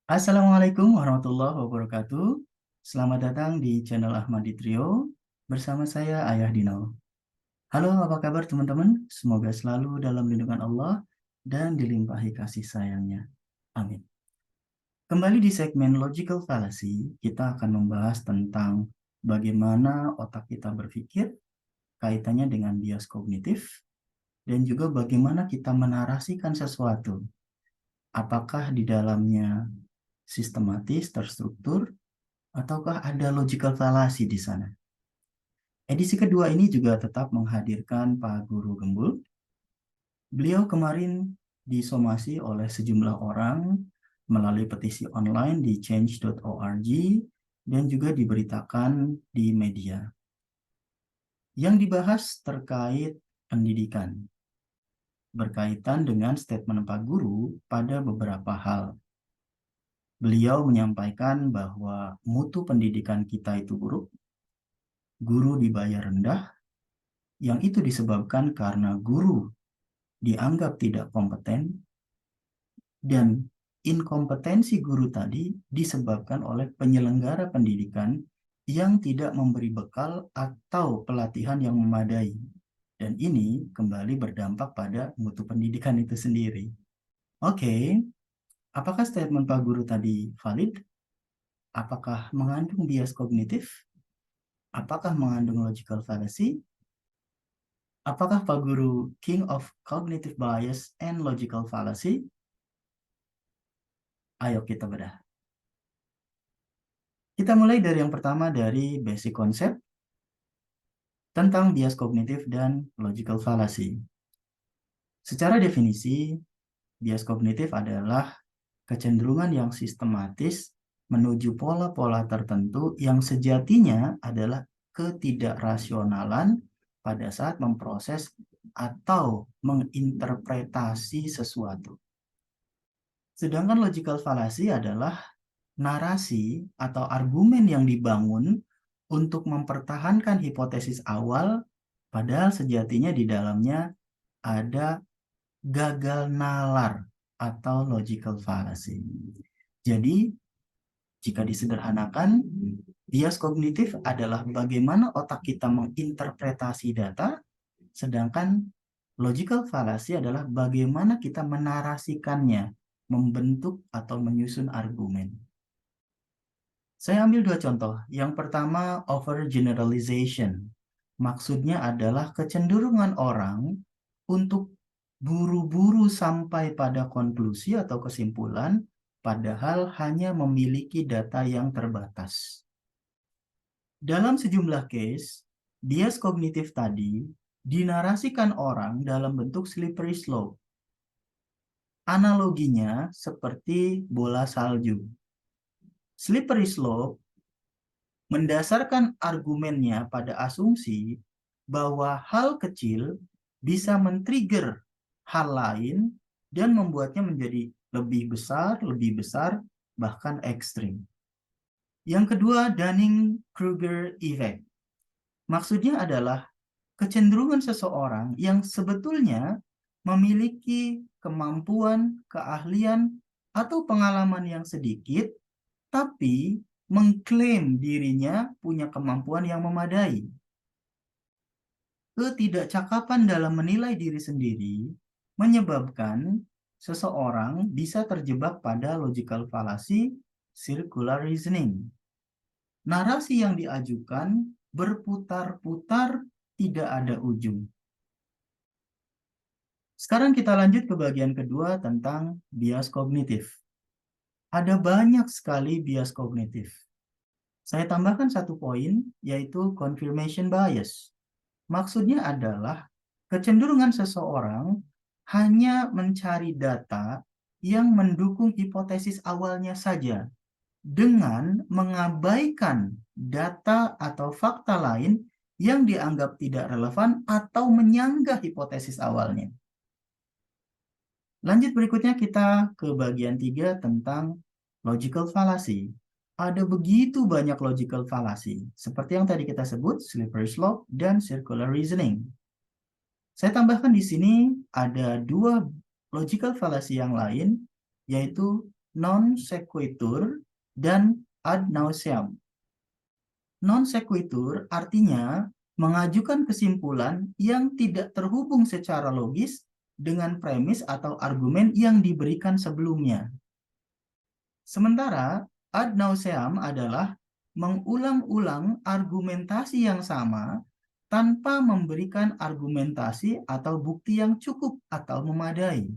Assalamualaikum warahmatullahi wabarakatuh. Selamat datang di channel Ahmadi Trio bersama saya Ayah Dino. Halo, apa kabar teman-teman? Semoga selalu dalam lindungan Allah dan dilimpahi kasih sayangnya. Amin. Kembali di segmen Logical Fallacy, kita akan membahas tentang bagaimana otak kita berpikir, kaitannya dengan bias kognitif, dan juga bagaimana kita menarasikan sesuatu. Apakah di dalamnya sistematis, terstruktur, ataukah ada logical fallacy di sana? Edisi kedua ini juga tetap menghadirkan Pak Guru Gembul. Beliau kemarin disomasi oleh sejumlah orang melalui petisi online di change.org dan juga diberitakan di media. Yang dibahas terkait pendidikan, berkaitan dengan statement Pak Guru pada beberapa hal. Beliau menyampaikan bahwa mutu pendidikan kita itu buruk, guru dibayar rendah, yang itu disebabkan karena guru dianggap tidak kompeten, dan inkompetensi guru tadi disebabkan oleh penyelenggara pendidikan yang tidak memberi bekal atau pelatihan yang memadai. Dan ini kembali berdampak pada mutu pendidikan itu sendiri. Oke, apakah statement Pak Guru tadi valid? Apakah mengandung bias kognitif? Apakah mengandung logical fallacy? Apakah Pak Guru King of Cognitive Bias and Logical Fallacy? Ayo kita bedah. Kita mulai dari yang pertama, dari basic konsep tentang bias kognitif dan logical fallacy. Secara definisi, bias kognitif adalah kecenderungan yang sistematis menuju pola-pola tertentu yang sejatinya adalah ketidakrasionalan pada saat memproses atau menginterpretasi sesuatu. Sedangkan logical fallacy adalah narasi atau argumen yang dibangun untuk mempertahankan hipotesis awal, padahal sejatinya di dalamnya ada gagal nalar atau logical fallacy. Jadi, jika disederhanakan, bias kognitif adalah bagaimana otak kita menginterpretasi data, sedangkan logical fallacy adalah bagaimana kita menarasikannya, membentuk atau menyusun argumen. Saya ambil dua contoh. Yang pertama, overgeneralization. Maksudnya adalah kecenderungan orang untuk buru-buru sampai pada konklusi atau kesimpulan, padahal hanya memiliki data yang terbatas. Dalam sejumlah case, bias kognitif tadi dinarasikan orang dalam bentuk slippery slope. Analoginya seperti bola salju. Slippery slope mendasarkan argumennya pada asumsi bahwa hal kecil bisa men-trigger hal lain dan membuatnya menjadi lebih besar, bahkan ekstrim. Yang kedua, Dunning-Kruger effect. Maksudnya adalah kecenderungan seseorang yang sebetulnya memiliki kemampuan, keahlian, atau pengalaman yang sedikit, tapi mengklaim dirinya punya kemampuan yang memadai. Ketidakcakapan dalam menilai diri sendiri menyebabkan seseorang bisa terjebak pada logical fallacy, circular reasoning. Narasi yang diajukan berputar-putar, tidak ada ujung. Sekarang kita lanjut ke bagian kedua tentang bias kognitif. Ada banyak sekali bias kognitif. Saya tambahkan satu poin, yaitu confirmation bias. Maksudnya adalah kecenderungan seseorang hanya mencari data yang mendukung hipotesis awalnya saja, dengan mengabaikan data atau fakta lain yang dianggap tidak relevan atau menyanggah hipotesis awalnya. Lanjut berikutnya kita ke bagian 3 tentang logical fallacy. Ada begitu banyak logical fallacy, seperti yang tadi kita sebut, slippery slope dan circular reasoning. Saya tambahkan di sini ada dua logical fallacy yang lain, yaitu non sequitur, dan ad nauseam. Non sequitur artinya mengajukan kesimpulan yang tidak terhubung secara logis dengan premis atau argumen yang diberikan sebelumnya. Sementara ad nauseam adalah mengulang-ulang argumentasi yang sama tanpa memberikan argumentasi atau bukti yang cukup atau memadai.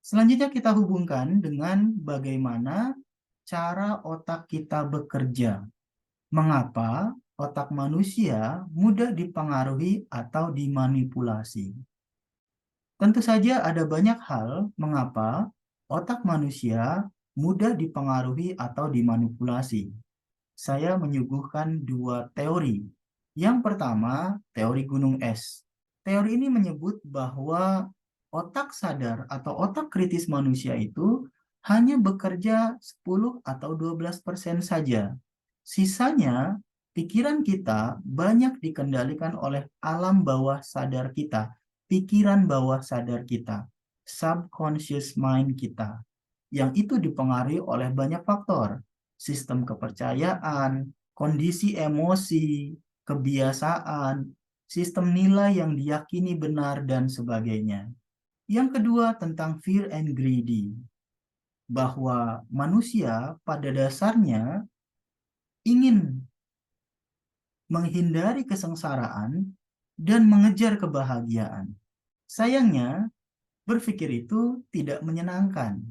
Selanjutnya kita hubungkan dengan bagaimana cara otak kita bekerja. Mengapa otak manusia mudah dipengaruhi atau dimanipulasi? Tentu saja ada banyak hal mengapa otak manusia mudah dipengaruhi atau dimanipulasi. Saya menyuguhkan dua teori. Yang pertama, teori gunung es. Teori ini menyebut bahwa otak sadar atau otak kritis manusia itu hanya bekerja 10 atau 12% saja. Sisanya, pikiran kita banyak dikendalikan oleh alam bawah sadar kita, pikiran bawah sadar kita, subconscious mind kita, yang itu dipengaruhi oleh banyak faktor. Sistem kepercayaan, kondisi emosi, kebiasaan, sistem nilai yang diyakini benar, dan sebagainya. Yang kedua tentang fear and greedy, bahwa manusia pada dasarnya ingin menghindari kesengsaraan dan mengejar kebahagiaan. Sayangnya, berpikir itu tidak menyenangkan.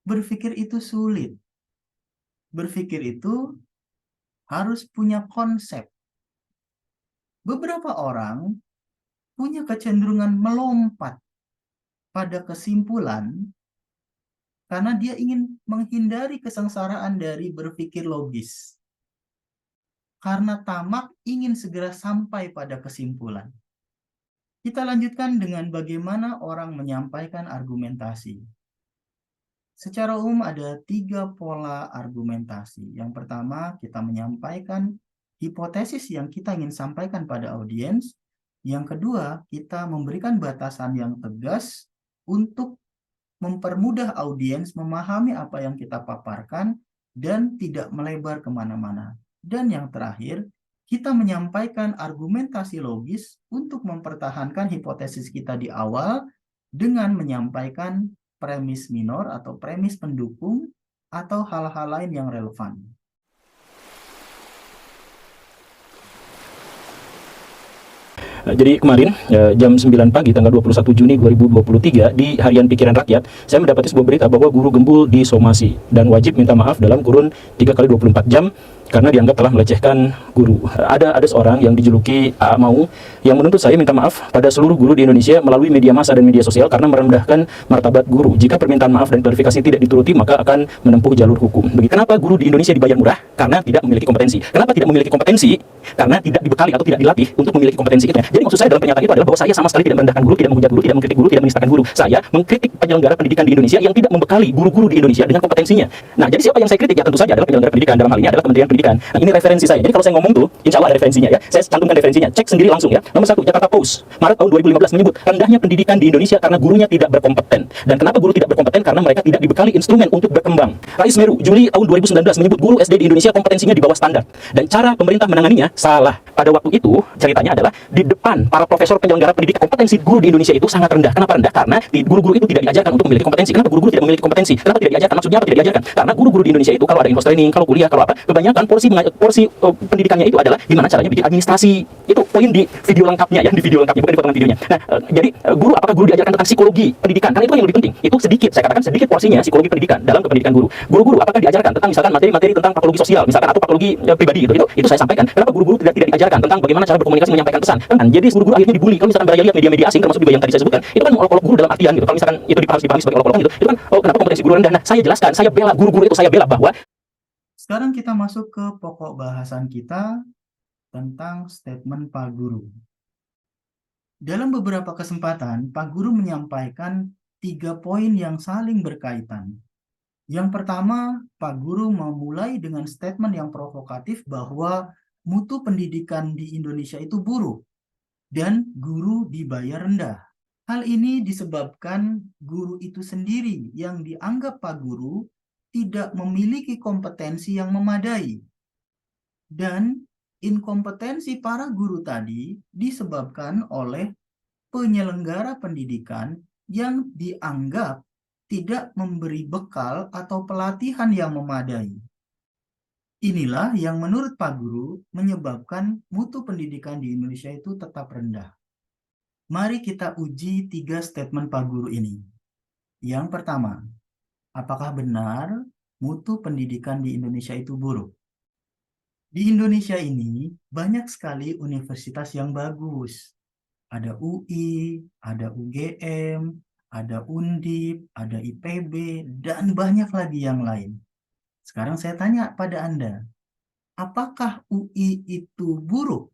Berpikir itu sulit. Berpikir itu harus punya konsep. Beberapa orang punya kecenderungan melompat pada kesimpulan karena dia ingin menghindari kesengsaraan dari berpikir logis. Karena tamak ingin segera sampai pada kesimpulan. Kita lanjutkan dengan bagaimana orang menyampaikan argumentasi. Secara umum ada 3 pola argumentasi. Yang pertama, kita menyampaikan hipotesis yang kita ingin sampaikan pada audiens. Yang kedua, kita memberikan batasan yang tegas untuk mempermudah audiens memahami apa yang kita paparkan dan tidak melebar kemana-mana. Dan yang terakhir, kita menyampaikan argumentasi logis untuk mempertahankan hipotesis kita di awal dengan menyampaikan premis minor atau premis pendukung atau hal-hal lain yang relevan. Jadi kemarin jam 9 pagi tanggal 21 Juni 2023 di Harian Pikiran Rakyat, saya mendapati sebuah berita bahwa guru gembul disomasi dan wajib minta maaf dalam kurun 3 kali 24 jam karena dianggap telah melecehkan guru. Ada seorang yang dijuluki A.A. Mau yang menuntut saya minta maaf pada seluruh guru di Indonesia melalui media massa dan media sosial karena merendahkan martabat guru. Jika permintaan maaf dan klarifikasi tidak dituruti, maka akan menempuh jalur hukum. Kenapa guru di Indonesia dibayar murah? Karena tidak memiliki kompetensi. Kenapa tidak memiliki kompetensi? Karena tidak dibekali atau tidak dilatih untuk memiliki kompetensi itu. Jadi maksud saya dalam pernyataan itu adalah bahwa saya sama sekali tidak merendahkan guru, tidak menghujat guru, tidak mengkritik guru, tidak menistakan guru. Saya mengkritik penyelenggara pendidikan di Indonesia yang tidak membekali guru-guru di Indonesia dengan kompetensinya. Nah, jadi siapa yang saya kritik? Ya tentu saja adalah penyelenggara pendidikan. Dalam hal ini adalah Kementerian Pendidikan. Nah, ini referensi saya. Jadi kalau saya ngomong tuh, insya Allah ada referensinya ya. Saya cantumkan referensinya. Cek sendiri langsung ya. Nomor 1, Jakarta Post, Maret tahun 2015 menyebut rendahnya pendidikan di Indonesia karena gurunya tidak berkompeten. Dan kenapa guru tidak berkompeten? Karena mereka tidak dibekali instrumen untuk berkembang. Rais Meru, Juli tahun 2019 menyebut guru SD di Indonesia kompetensinya di bawah standar. Dan cara pemerintah menanganinya salah. Pada waktu itu ceritanya adalah di depan para profesor penyelenggara pendidikan, kompetensi guru di Indonesia itu sangat rendah. Kenapa rendah? Karena guru-guru itu tidak diajarkan untuk memiliki kompetensi. Kenapa guru-guru tidak memiliki kompetensi? Kenapa tidak diajarkan? Maksudnya apa tidak diajarkan? Karena guru-guru di Indonesia itu kalau ada info training, kalau kuliah, kalau apa, kebanyakan porsi pendidikannya itu adalah gimana caranya bikin administrasi. Itu poin di video lengkapnya ya, di video lengkapnya, bukan di potongan videonya. Nah, jadi guru, apakah guru diajarkan tentang psikologi pendidikan? Karena itu yang lebih penting. Itu sedikit, saya katakan sedikit porsinya psikologi pendidikan dalam kependidikan guru. Guru-guru apakah diajarkan tentang misalkan materi-materi tentang patologi sosial misalkan atau patologi pribadi gitu. Itu saya sampaikan. Kenapa guru-guru tidak diajarkan tentang bagaimana cara berkomunikasi menyampaikan pesan? Kan jadi guru-guru akhirnya dibully. Kalau misalkan beraya lihat media-media asing termasuk juga yang tadi saya sebutkan, itu kan olok-olok guru dalam artian gitu. Kalau misalkan itu dipahami sebagai olok-olokan gitu, itu kan kenapa kompetensi guru rendah? Nah, saya jelaskan, saya bela guru-guru itu, saya bela bahwa. Sekarang kita masuk ke pokok bahasan kita tentang statement Pak Guru. Dalam beberapa kesempatan, Pak Guru menyampaikan 3 poin yang saling berkaitan. Yang pertama, Pak Guru memulai dengan statement yang provokatif bahwa mutu pendidikan di Indonesia itu buruk dan guru dibayar rendah. Hal ini disebabkan guru itu sendiri yang dianggap Pak Guru tidak memiliki kompetensi yang memadai. Dan inkompetensi para guru tadi disebabkan oleh penyelenggara pendidikan yang dianggap tidak memberi bekal atau pelatihan yang memadai. Inilah yang menurut Pak Guru menyebabkan mutu pendidikan di Indonesia itu tetap rendah. Mari kita uji 3 statement Pak Guru ini. Yang pertama, apakah benar mutu pendidikan di Indonesia itu buruk? Di Indonesia ini banyak sekali universitas yang bagus. Ada UI, ada UGM, ada Undip, ada IPB, dan banyak lagi yang lain. Sekarang saya tanya pada Anda, apakah UI itu buruk?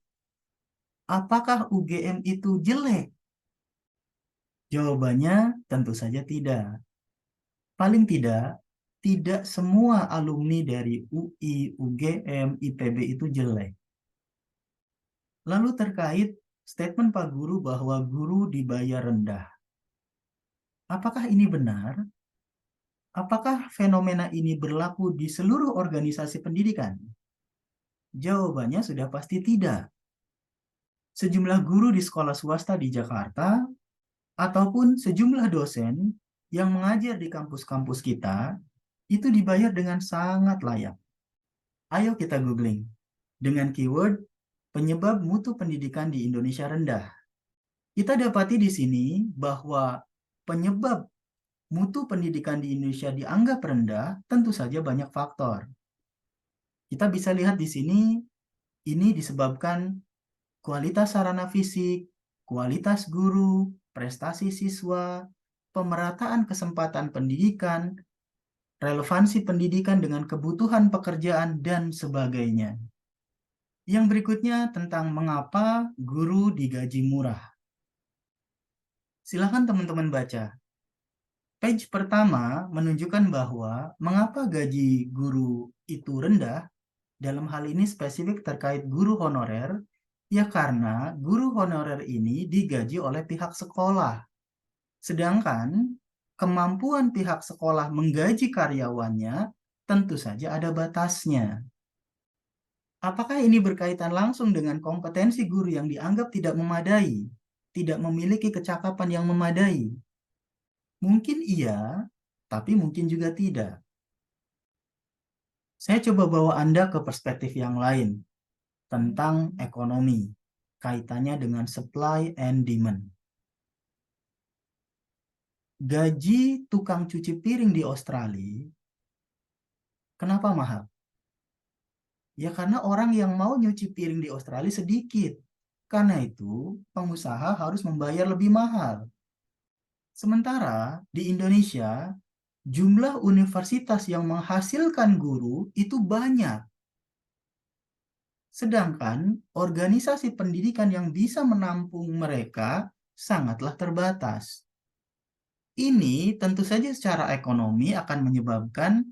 Apakah UGM itu jelek? Jawabannya tentu saja tidak. Paling tidak, tidak semua alumni dari UI, UGM, IPB itu jelek. Lalu terkait statement Pak Guru bahwa guru dibayar rendah. Apakah ini benar? Apakah fenomena ini berlaku di seluruh organisasi pendidikan? Jawabannya sudah pasti tidak. Sejumlah guru di sekolah swasta di Jakarta ataupun sejumlah dosen yang mengajar di kampus-kampus kita itu dibayar dengan sangat layak. Ayo kita googling dengan keyword penyebab mutu pendidikan di Indonesia rendah. Kita dapati di sini bahwa penyebab mutu pendidikan di Indonesia dianggap rendah tentu saja banyak faktor. Kita bisa lihat di sini, ini disebabkan kualitas sarana fisik, kualitas guru, prestasi siswa, pemerataan kesempatan pendidikan, relevansi pendidikan dengan kebutuhan pekerjaan, dan sebagainya. Yang berikutnya tentang mengapa guru digaji murah. Silakan teman-teman baca. Page pertama menunjukkan bahwa mengapa gaji guru itu rendah, dalam hal ini spesifik terkait guru honorer, ya karena guru honorer ini digaji oleh pihak sekolah. Sedangkan kemampuan pihak sekolah menggaji karyawannya tentu saja ada batasnya. Apakah ini berkaitan langsung dengan kompetensi guru yang dianggap tidak memadai, tidak memiliki kecakapan yang memadai? Mungkin iya, tapi mungkin juga tidak. Saya coba bawa Anda ke perspektif yang lain tentang ekonomi, kaitannya dengan supply and demand. Gaji tukang cuci piring di Australia, kenapa mahal? Ya karena orang yang mau nyuci piring di Australia sedikit. Karena itu, pengusaha harus membayar lebih mahal. Sementara di Indonesia, jumlah universitas yang menghasilkan guru itu banyak. Sedangkan organisasi pendidikan yang bisa menampung mereka sangatlah terbatas. Ini tentu saja secara ekonomi akan menyebabkan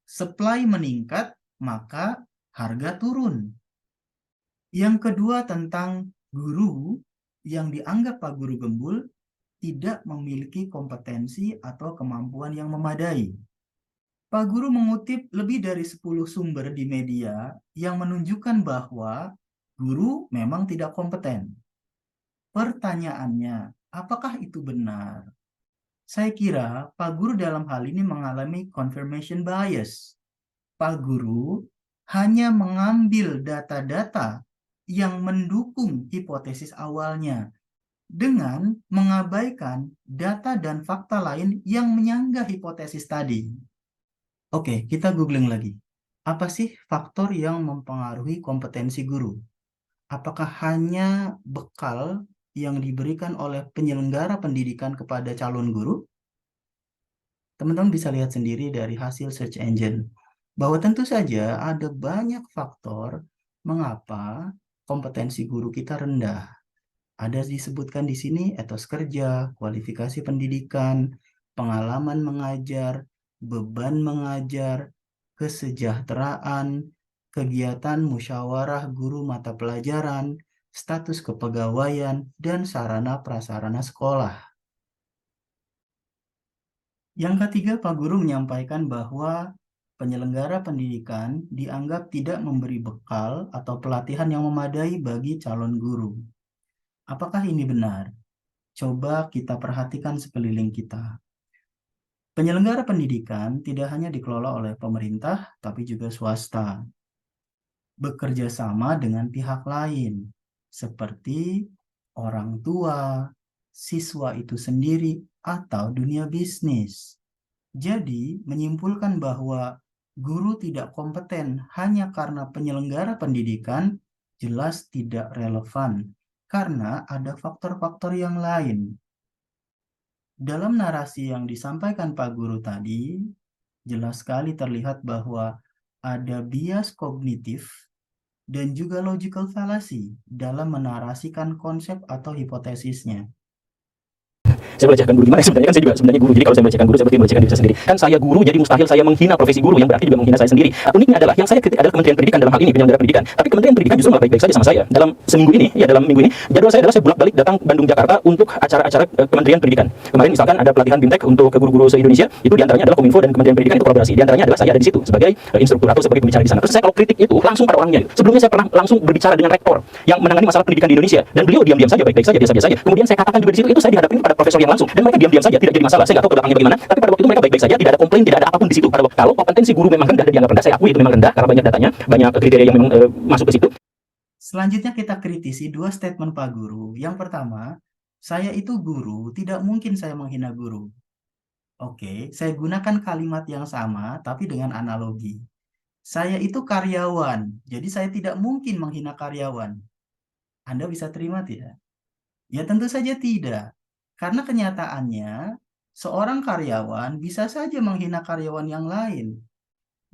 supply meningkat, maka harga turun. Yang kedua tentang guru yang dianggap Pak Guru Gembul tidak memiliki kompetensi atau kemampuan yang memadai. Pak Guru mengutip lebih dari 10 sumber di media yang menunjukkan bahwa guru memang tidak kompeten. Pertanyaannya, apakah itu benar? Saya kira Pak Guru dalam hal ini mengalami confirmation bias. Pak Guru hanya mengambil data-data yang mendukung hipotesis awalnya dengan mengabaikan data dan fakta lain yang menyanggah hipotesis tadi. Oke, kita googling lagi. Apa sih faktor yang mempengaruhi kompetensi guru? Apakah hanya bekal yang diberikan oleh penyelenggara pendidikan kepada calon guru? Teman-teman bisa lihat sendiri dari hasil search engine bahwa tentu saja ada banyak faktor mengapa kompetensi guru kita rendah. Ada disebutkan di sini etos kerja, kualifikasi pendidikan, pengalaman mengajar, beban mengajar, kesejahteraan, kegiatan musyawarah guru mata pelajaran, status kepegawaian, dan sarana prasarana sekolah. Yang ketiga, Pak Guru menyampaikan bahwa penyelenggara pendidikan dianggap tidak memberi bekal atau pelatihan yang memadai bagi calon guru. Apakah ini benar? Coba kita perhatikan sekeliling kita. Penyelenggara pendidikan tidak hanya dikelola oleh pemerintah, tapi juga swasta. Bekerja sama dengan pihak lain, seperti orang tua, siswa itu sendiri, atau dunia bisnis. Jadi, menyimpulkan bahwa guru tidak kompeten hanya karena penyelenggara pendidikan jelas tidak relevan, karena ada faktor-faktor yang lain. Dalam narasi yang disampaikan Pak Guru tadi, jelas sekali terlihat bahwa ada bias kognitif dan juga logical fallacy dalam menarasikan konsep atau hipotesisnya. Saya melecehkan guru gimana? Sebenarnya kan saya juga sebenarnya guru. Jadi kalau saya melecehkan guru seperti melecehkan diri saya sendiri. Kan saya guru, jadi mustahil saya menghina profesi guru, yang berarti juga menghina saya sendiri. Uniknya adalah yang saya kritik adalah Kementerian Pendidikan dalam hal ini, penyelenggara pendidikan. Tapi Kementerian Pendidikan justru malah baik-baik saja sama saya. Dalam seminggu ini, ya dalam minggu ini, jadwal saya adalah saya bolak-balik datang Bandung Jakarta untuk acara-acara Kementerian Pendidikan. Kemarin misalkan ada pelatihan BIMTEK untuk guru-guru se-Indonesia, itu diantaranya adalah Kominfo dan Kementerian Pendidikan itu kolaborasi. Diantaranya adalah saya ada di situ sebagai instruktur atau sebagai pembicara di sana. Terus saya kalau kritik itu langsung pada orangnya. Sebelumnya saya pernah langsung berbicara dengan rektor yang menangani masalah pendidikan di Indonesia, dan beliau diam-diam saja, baik-baik saja, biasa-biasa saja. Kemudian saya katakan juga di situ, itu saya dihadapin pada profesor yang langsung, dan mereka diam-diam saja, tidak jadi masalah. Saya nggak tahu ke belakangnya bagaimana, tapi pada waktu itu mereka baik-baik saja, tidak ada komplain, tidak ada apapun di situ. Pada waktu kalau kompetensi guru memang rendah dan dianggap rendah, saya akui itu memang rendah karena banyak datanya, banyak kriteria yang memang masuk ke situ. Selanjutnya kita kritisi dua statement Pak Guru. Yang pertama, saya itu guru, tidak mungkin saya menghina guru. Oke, saya gunakan kalimat yang sama tapi dengan analogi. Saya itu karyawan, jadi saya tidak mungkin menghina karyawan. Anda bisa terima tidak? Ya tentu saja tidak. Karena kenyataannya, seorang karyawan bisa saja menghina karyawan yang lain,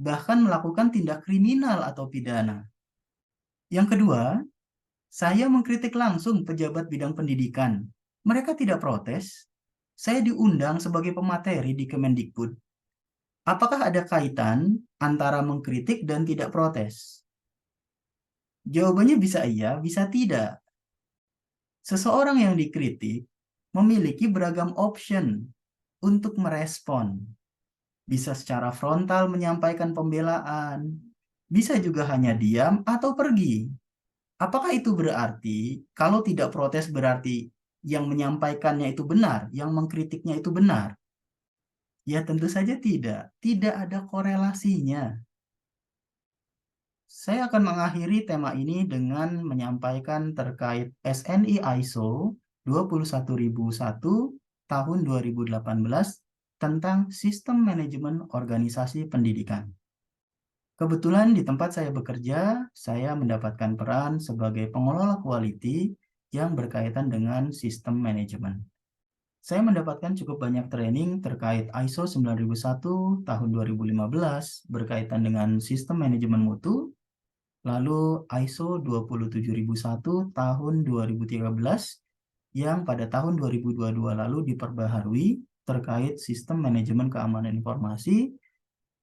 bahkan melakukan tindak kriminal atau pidana. Yang kedua, saya mengkritik langsung pejabat bidang pendidikan. Mereka tidak protes. Saya diundang sebagai pemateri di Kemendikbud. Apakah ada kaitan antara mengkritik dan tidak protes? Jawabannya bisa iya, bisa tidak. Seseorang yang dikritik memiliki beragam option untuk merespon. Bisa secara frontal menyampaikan pembelaan, bisa juga hanya diam atau pergi. Apakah itu berarti kalau tidak protes berarti yang menyampaikannya itu benar, yang mengkritiknya itu benar? Ya tentu saja tidak. Tidak ada korelasinya. Saya akan mengakhiri tema ini dengan menyampaikan terkait SNI ISO 21001 tahun 2018 tentang Sistem Manajemen Organisasi Pendidikan. Kebetulan di tempat saya bekerja, saya mendapatkan peran sebagai pengelola quality yang berkaitan dengan sistem manajemen. Saya mendapatkan cukup banyak training terkait ISO 9001 tahun 2015 berkaitan dengan sistem manajemen mutu, lalu ISO 27001 tahun 2013 yang pada tahun 2022 lalu diperbaharui terkait sistem manajemen keamanan informasi,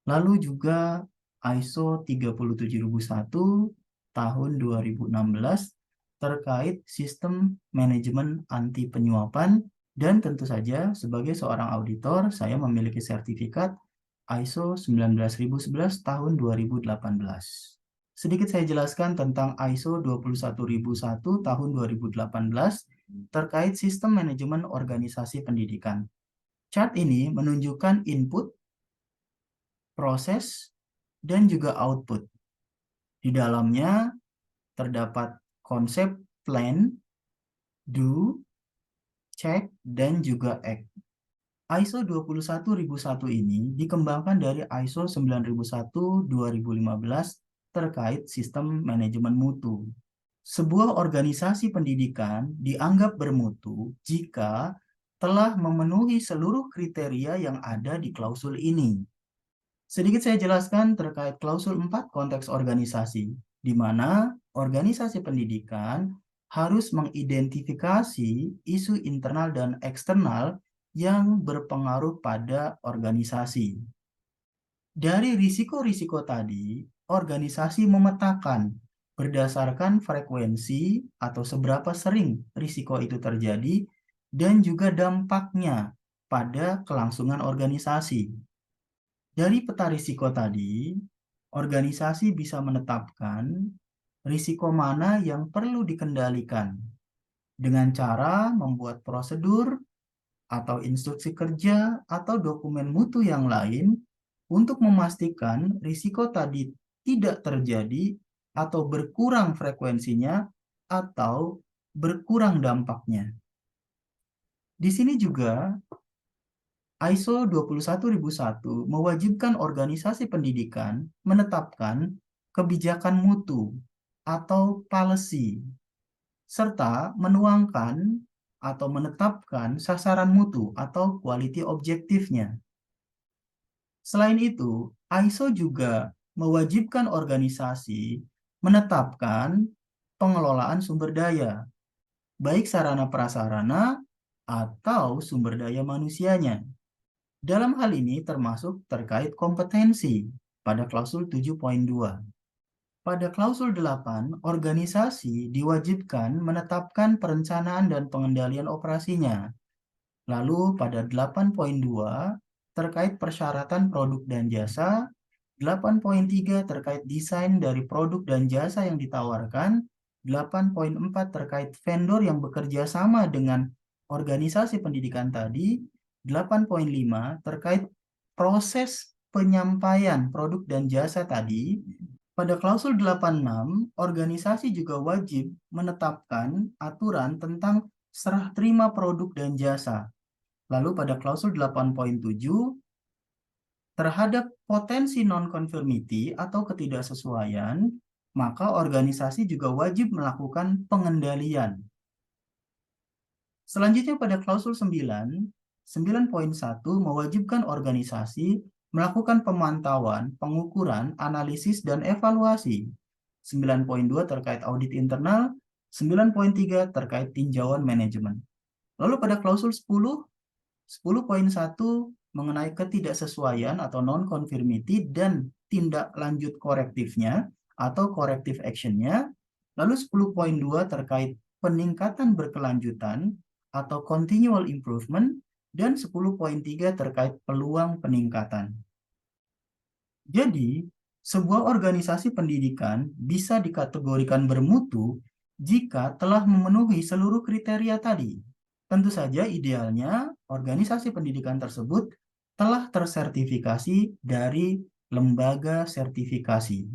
lalu juga ISO 37001 tahun 2016 terkait sistem manajemen anti penyuapan, dan tentu saja sebagai seorang auditor saya memiliki sertifikat ISO 19011 tahun 2018. Sedikit saya jelaskan tentang ISO 21001 tahun 2018 terkait sistem manajemen organisasi pendidikan. Chart ini menunjukkan input, proses, dan juga output. Di dalamnya terdapat konsep plan, do, check, dan juga act. ISO 21001 ini dikembangkan dari ISO 9001 2015 terkait sistem manajemen mutu. Sebuah organisasi pendidikan dianggap bermutu jika telah memenuhi seluruh kriteria yang ada di klausul ini. Sedikit saya jelaskan terkait klausul 4 konteks organisasi, di mana organisasi pendidikan harus mengidentifikasi isu internal dan eksternal yang berpengaruh pada organisasi. Dari risiko-risiko tadi, organisasi memetakan berdasarkan frekuensi atau seberapa sering risiko itu terjadi dan juga dampaknya pada kelangsungan organisasi. Dari peta risiko tadi, organisasi bisa menetapkan risiko mana yang perlu dikendalikan dengan cara membuat prosedur atau instruksi kerja atau dokumen mutu yang lain untuk memastikan risiko tadi tidak terjadi atau berkurang frekuensinya atau berkurang dampaknya. Di sini juga ISO 21001 mewajibkan organisasi pendidikan menetapkan kebijakan mutu atau policy serta menuangkan atau menetapkan sasaran mutu atau quality objektifnya. Selain itu, ISO juga mewajibkan organisasi menetapkan pengelolaan sumber daya, baik sarana prasarana atau sumber daya manusianya. Dalam hal ini termasuk terkait kompetensi pada klausul 7.2. Pada klausul 8, organisasi diwajibkan menetapkan perencanaan dan pengendalian operasinya. Lalu pada 8.2 terkait persyaratan produk dan jasa, 8.3 terkait desain dari produk dan jasa yang ditawarkan, 8.4 terkait vendor yang bekerja sama dengan organisasi pendidikan tadi, 8.5 terkait proses penyampaian produk dan jasa tadi. Pada klausul 86, organisasi juga wajib menetapkan aturan tentang serah terima produk dan jasa. Lalu pada klausul 8.7, terhadap potensi non-conformity atau ketidaksesuaian, maka organisasi juga wajib melakukan pengendalian. Selanjutnya pada klausul 9.1 mewajibkan organisasi melakukan pemantauan, pengukuran, analisis, dan evaluasi. 9.2 terkait audit internal, 9.3 terkait tinjauan manajemen. Lalu pada klausul 10.1 mengenai ketidaksesuaian atau non-conformity dan tindak lanjut korektifnya atau corrective actionnya. Lalu 10.2 terkait peningkatan berkelanjutan atau continual improvement, dan 10.3 terkait peluang peningkatan. Jadi, sebuah organisasi pendidikan bisa dikategorikan bermutu jika telah memenuhi seluruh kriteria tadi. Tentu saja idealnya organisasi pendidikan tersebut telah tersertifikasi dari lembaga sertifikasi.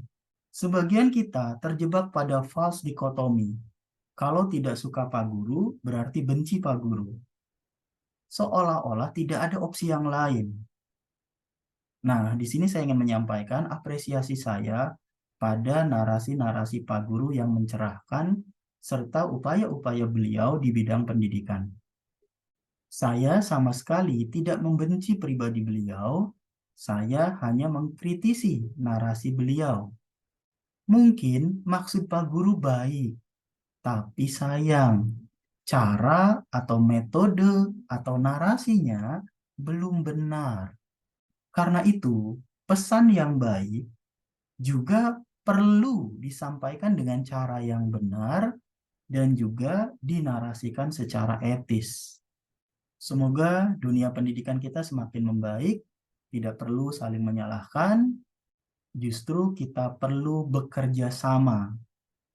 Sebagian kita terjebak pada false dichotomy. Kalau tidak suka Pak Guru, berarti benci Pak Guru. Seolah-olah tidak ada opsi yang lain. Nah, di sini saya ingin menyampaikan apresiasi saya pada narasi-narasi Pak Guru yang mencerahkan serta upaya-upaya beliau di bidang pendidikan. Saya sama sekali tidak membenci pribadi beliau, saya hanya mengkritisi narasi beliau. Mungkin maksud Pak Guru baik, tapi sayang, cara atau metode atau narasinya belum benar. Karena itu, pesan yang baik juga perlu disampaikan dengan cara yang benar dan juga dinarasikan secara etis. Semoga dunia pendidikan kita semakin membaik, tidak perlu saling menyalahkan, justru kita perlu bekerja sama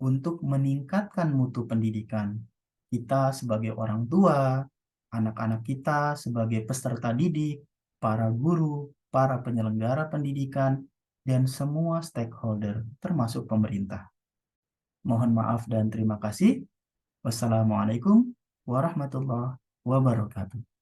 untuk meningkatkan mutu pendidikan. Kita sebagai orang tua, anak-anak kita sebagai peserta didik, para guru, para penyelenggara pendidikan, dan semua stakeholder, termasuk pemerintah. Mohon maaf dan terima kasih. Wassalamualaikum warahmatullahi wabarakatuh.